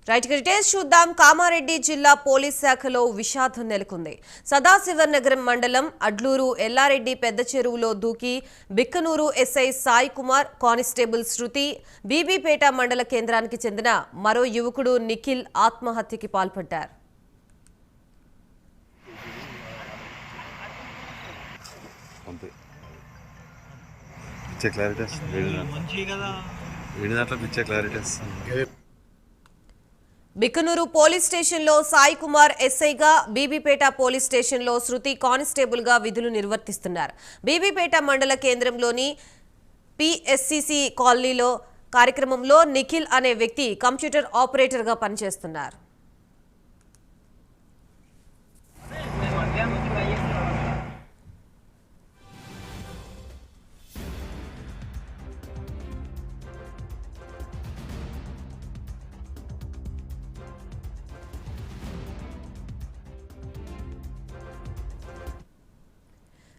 Right details చూద్దాం. కామారెడ్డి జిల్లా police శాఖలో విషాదం నెలకొంది. సదాశివనగరం మండలం అడ్లూరు ఎల్లారెడ్డి పెద్ద చెరువులో దూకి బిక్కనూరు ఎస్ఐ సాయి కుమార్, కానిస్టేబుల్ శృతి, బీబీపేట మండల కేంద్రానికి చెందిన మరో యువకుడు నిఖిల్ ఆత్మహత్యకి పాల్పడ్డారు. బిక్కనూరు పోలీస్ స్టేషన్లో సాయి కుమార్ ఎస్ఐగా, బీబీపేట పోలీస్ స్టేషన్లో శృతి కానిస్టేబుల్ గా విధులు నిర్వర్తిస్తున్నారు. బీబీపేట మండల కేంద్రంలోని పిఎస్సిసి కాలనీలో కార్యక్రమంలో నిఖిల్ అనే వ్యక్తి కంప్యూటర్ ఆపరేటర్ గా పనిచేస్తున్నారు.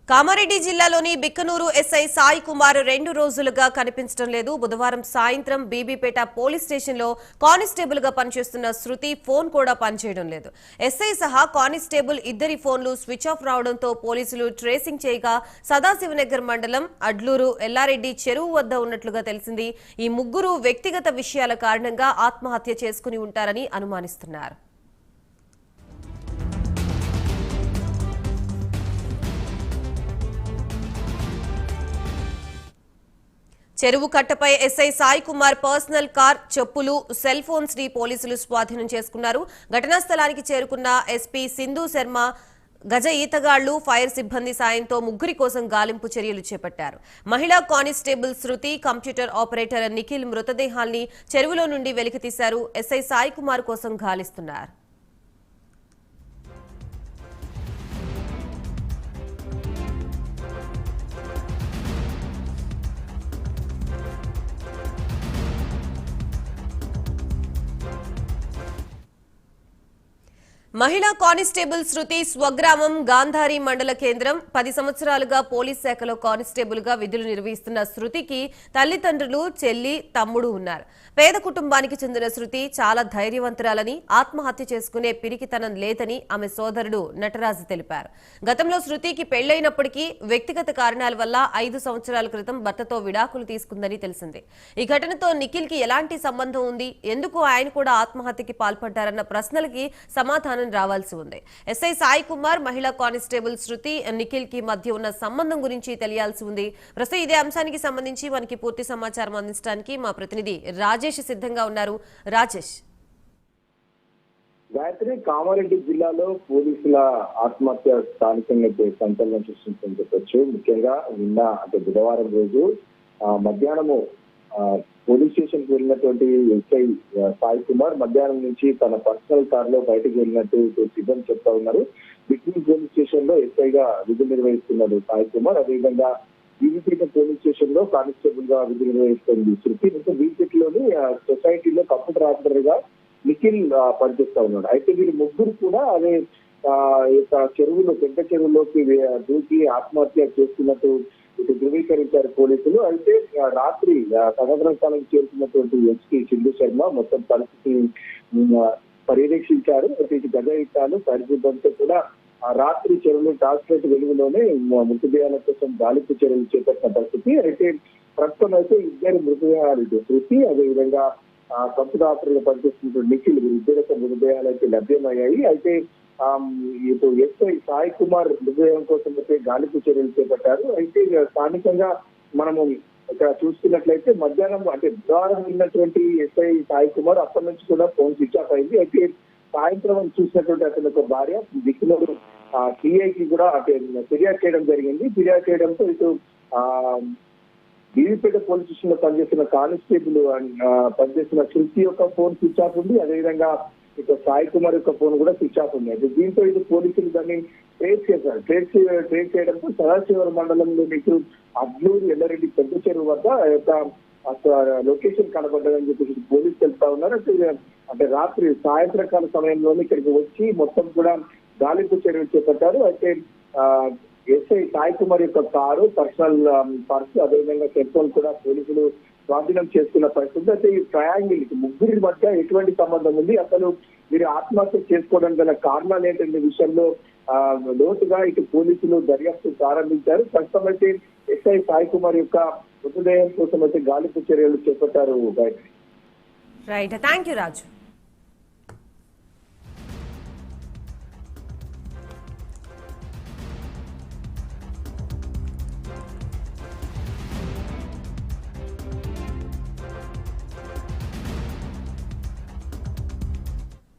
కామారెడ్డి జిల్లాలోని బిక్కనూరు ఎస్ఐ సాయి కుమార్ 2 రోజులుగా కనిపించడం లేదు. బుధవారం సాయంత్రం బీబీపేట పోలీస్ స్టేషన్లో కానిస్టేబుల్ గా పనిచేస్తున్న శృతి ఫోన్ కూడా పనిచేయడం లేదు. ఎస్ఐ సహా కానిస్టేబుల్ ఇద్దరి ఫోన్లు స్విచ్ ఆఫ్ రావడంతో పోలీసులు ట్రేసింగ్ చేయగా సదాశివనగర్ మండలం అడ్లూరు ఎల్లారెడ్డి చెరువు వద్ద ఉన్నట్లుగా తెలిసింది. ఈ ముగ్గురు వ్యక్తిగత విషయాల కారణంగా ఆత్మహత్య చేసుకుని ఉంటారని అనుమానిస్తున్నారు. చెరువు కట్టపై SI Sai Kumar personal car, చెప్పులు, సెల్ ఫోన్స్ ని పోలీసులు స్వాధీనం చేసుకున్నారు. ఘటనా స్థలానికి చేరుకున్న ఎస్పీ సింధు శర్మ గజ ఈతగాళ్లు, ఫైర్ సిబ్బంది సాయంతో ముగ్గురి కోసం గాలింపు చర్యలు చేపట్టారు. మహిళా కానిస్టేబుల్ శృతి, కంప్యూటర్ ఆపరేటర్ నిఖిల్ మృతదేహాల్ని చెరువులో నుండి వెలికితీశారు. ఎస్ఐ సాయి కుమార్ కోసం గాలిస్తున్నారు. మహిళా కానిస్టేబుల్ శృతి స్వగ్రామం గాంధారి మండల కేంద్రం. 10 సంవత్సరాలుగా పోలీస్ శాఖలో కానిస్టేబుల్ గా విధులు నిర్వహిస్తున్న శృతికి తల్లిదండ్రులు, చెల్లి, తమ్ముడు ఉన్నారు. పేద కుటుంబానికి చెందిన శృతి చాలా ధైర్యవంతురాలని, ఆత్మహత్య చేసుకునే పిరికితనం లేదని ఆమె సోదరుడు నటరాజు తెలిపారు. గతంలో శృతికి పెళ్లైనప్పటికీ వ్యక్తిగత కారణాల వల్ల 5 సంవత్సరాల క్రితం భర్తతో విడాకులు తీసుకుందని తెలిసింది. ఈ ఘటనతో నిఖిల్ కి ఎలాంటి సంబంధం ఉంది, ఎందుకు ఆయన కూడా ఆత్మహత్యకి పాల్పడ్డారన్న ప్రశ్నలకి సమాధానం రావాల్సి ఉంది. ఎస్ఐ సాయి కుమార్, మహిళా కానిస్టేబుల్ శృతి, నిఖిల్ కి మధ్య ఉన్న సంబంధం గురించి తెలియాల్సి ఉంది. ప్రస్తుతం ఇదే అంశానికి సంబంధించి మనకి పూర్తి సమాచారం అందించడానికి మా ప్రతినిధి రాజేష్ సిద్ధంగా ఉన్నారు. రాజేష్, గాయత్రి, కామారెడ్డి జిల్లాలో పోలీసుల ఆత్మహత్య స్థానికంగా సంచలనం సృష్టించని చెప్పొచ్చు. ముఖ్యంగా నిన్న అంటే బుధవారం రోజు మధ్యాహ్నము పోలీస్ స్టేషన్ కి వెళ్ళినటువంటి ఎస్ఐ సాయి కుమార్ మధ్యాహ్నం నుంచి తన పర్సనల్ కార్ లో బయటకు వెళ్ళినట్టు సిబ్బంది చెప్తా ఉన్నారు. బిక్కింగ్ పోలీస్ స్టేషన్ లో ఎస్ఐగా విధులు నిర్వహిస్తున్నాడు సాయి కుమార్. అదేవిధంగా బీబీపేట పోలీస్ స్టేషన్ లో కానిస్టేబుల్ గా విధులు నిర్వహిస్తుంది శృతి. ఇంకా బీబీపేట లోని సొసైటీలో కంప్యూటర్ ఆపరేటర్ గా నిఖిల్ పనిచేస్తా ఉన్నాడు. అయితే వీరు ముగ్గురు కూడా అదే చెరువులో, పెద్ద చెరువులోకి దూకి ఆత్మహత్య చేస్తున్నట్టు ఇటు ధృవీకరించారు పోలీసులు. అయితే రాత్రి సంఘటన స్థలానికి చేరుకున్నటువంటి ఎస్పీ సింధు శర్మ మొత్తం పరిస్థితి పర్యవేక్షించారు. అయితే ఇటు గజ ఇట్టాలు, పరిశుభ్రంతో కూడా రాత్రి చెరువులో టార్చ్ లైట్ వెలుగులోనే మృతదేహాల కోసం గాలింపు చర్యలు చేపట్టిన పరిస్థితి. అయితే ప్రస్తుతం అయితే ఇద్దరు మృతదేహాలు శృతి, అదేవిధంగా కంప్యూటర్ ఆపరేటర్ పనిచేస్తున్న నిఖిల్ ఇద్దరు యొక్క మృతదేహాలు అయితే లభ్యమయ్యాయి. అయితే ఇటు ఎస్ఐ సాయి కుమార్ మృతదేహం కోసం అయితే గాలింపు చర్యలు చేపట్టారు. అయితే స్థానికంగా మనము ఇక్కడ చూసుకున్నట్లయితే మధ్యాహ్నం అంటే బుధవారం ఉన్నటువంటి ఎస్ఐ సాయి కుమార్ అప్పటి నుంచి కూడా ఫోన్ స్విచ్ ఆఫ్ అయింది. అయితే సాయంత్రం చూసినటువంటి అతని యొక్క భార్య దిక్కునూరు సిఐకి కూడా అంటే ఫిర్యాదు చేయడం జరిగింది. ఫిర్యాదు చేయడంతో ఇటు బీవీపేట పోలీస్ స్టేషన్ లో పనిచేస్తున్న కానిస్టేబుల్ పనిచేస్తున్న శృతి యొక్క ఫోన్ స్విచ్ ఆఫ్ ఉంది. అదేవిధంగా ఇక సాయి కుమార్ యొక్క ఫోన్ కూడా స్విచ్ ఆఫ్ ఉంది. దీంతో ఇది పోలీసులు దాన్ని ట్రేస్ చేశారు. ట్రేస్ చేయడంతో సదాశివరం మండలంలో మీకు అడ్లూరు ఎల్లారెడ్డి పెద్ద చెరువు వద్ద యొక్క లొకేషన్ కనబడ్డదని చెప్పేసి పోలీసు తెలుపుతా ఉన్నారు. అంటే రాత్రి సాయంత్రకాల సమయంలోనే ఇక్కడికి వచ్చి మొత్తం కూడా గాలింపు చర్యలు చేపట్టారు. అయితే ఎస్ఐ సాయి కుమార్ యొక్క కారు, పర్సనల్ పర్స్, అదేవిధంగా సెల్ ఫోన్ కూడా పోలీసులు స్వాధీనం చేసుకున్న పరిస్థితి. అయితే ఈ ట్రయాంగిల్ ముగ్గురి మధ్య ఎటువంటి సంబంధం ఉంది, అసలు మీరు ఆత్మహత్య చేసుకోవడం గల కారణాలు ఏంటనే విషయంలో లోతుగా ఇటు పోలీసులు దర్యాప్తు ప్రారంభించారు. ప్రస్తుతం అయితే ఎస్ఐ సాయి కుమార్ యొక్క మృతదేహం కోసం అయితే గాలింపు చర్యలు చేపట్టారు. Right, thank you Raju.